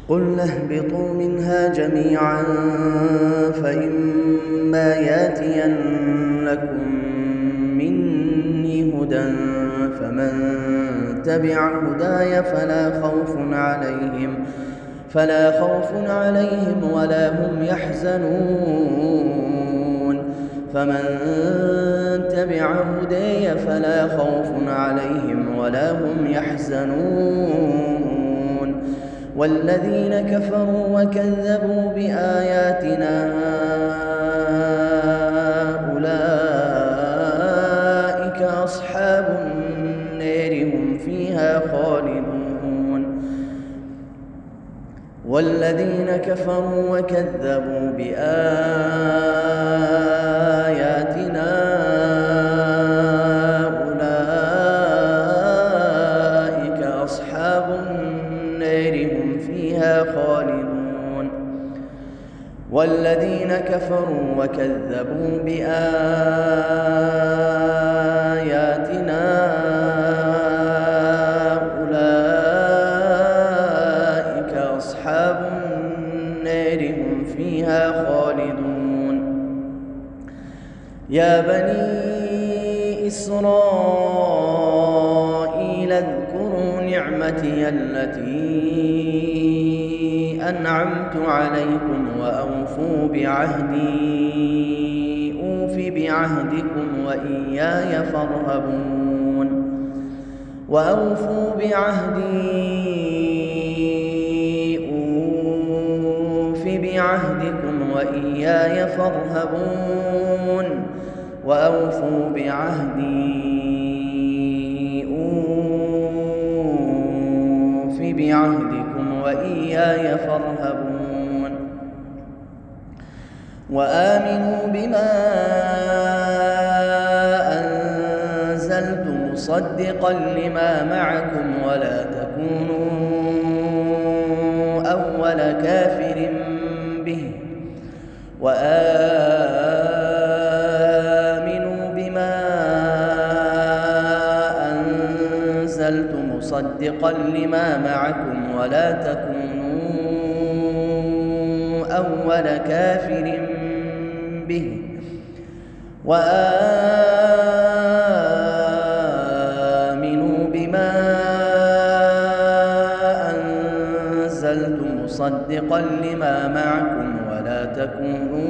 قلنا اهبطوا منها جميعا فإما ياتينكم مني هدى فمن تبع هداي فلا خوف عليهم ولا هم يحزنون. فمن تبع هداي فلا خوف عليهم ولا هم يحزنون. والذين كفروا وكذبوا بآياتنا أولئك أصحاب النار هم فيها خالدون. والذين كفروا وكذبوا بآياتنا أولئك أصحاب النار هم فيها خالدون. والذين كفروا وكذبوا بآياتنا أولئك أصحاب النار هم فيها خالدون. يا بني إسرائيل اذكروا نعمتي التي أنعمت عليكم وأوفوا بعهدي أوف بعهدكم وإياي فارهبون. وأوفوا بعهدي أوف بعهدكم وإياي فارهبون. وأوفوا بعهدي أوف بعهدكم وإياي فارهبون. وآمنوا بما أنزلت مصدقا لما معكم ولا تكونوا أول كافر به. وآمنوا بما أنزلت مصدقا لما معكم ولا تكونوا أول كافر به. وآمنوا بما أنزلت مصدقا لما معكم ولا تكونوا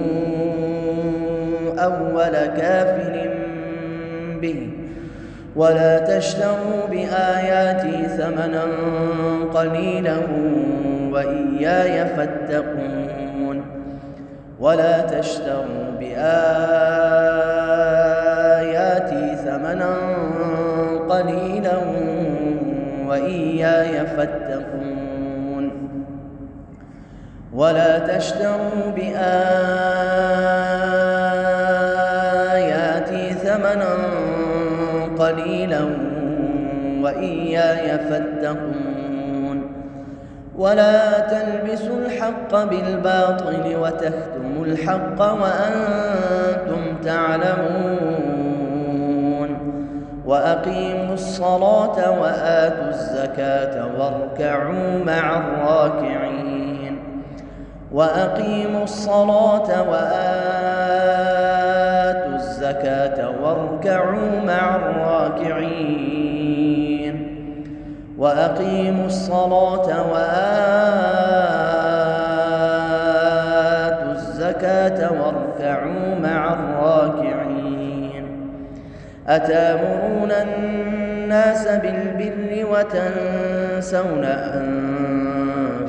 أول كافر به. ولا تشتروا بآياتي ثمنا قليلا وإياي فاتقون. ولا تشتروا بآياتي ثمنا قليلا وإياي فاتقون. ولا تشتروا بآياتي ثمنا قليلا وإياي فاتقون. ولا تلبسوا الحق بالباطل وتكتموا الحق وأنتم تعلمون. وأقيموا الصلاة وآتوا الزكاة واركعوا مع الراكعين. وأقيموا الصلاة وآتوا الزكاة واركعوا مع الراكعين. وأقيموا الصلاة وآتوا الزكاة واركعوا مع الراكعين. أتأمرون الناس بالبر وتنسون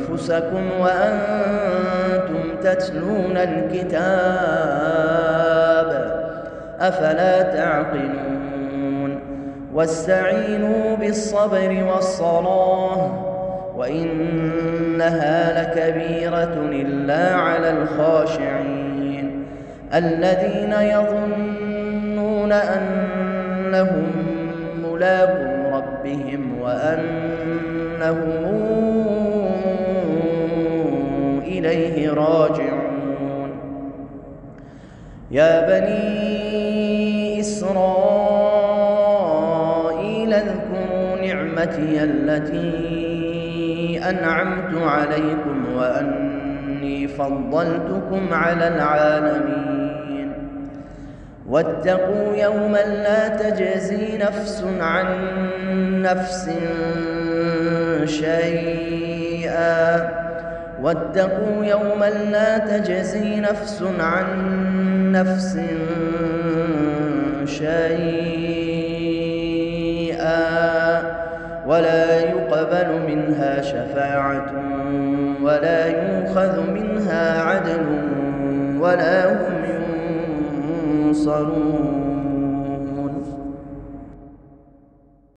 أنفسكم وأنتم تتلون الكتاب أفلا تعقلون. واستعينوا بالصبر والصلاة وإنها لكبيرة إلا على الخاشعين الذين يظنون أنهم ملاقو ربهم وأنهم إليه راجعون. يا بني إسرائيل اذكروا نعمتي التي أنعمت عليكم وأني فضلتكم على العالمين. واتقوا يوما لا تجزي نفس عن نفس شيئا واتقوا يوما لا تجزي نفس عن نفس شيئا ولا يقبل منها شفاعة ولا يؤخذ منها عدل ولا هم ينصرون.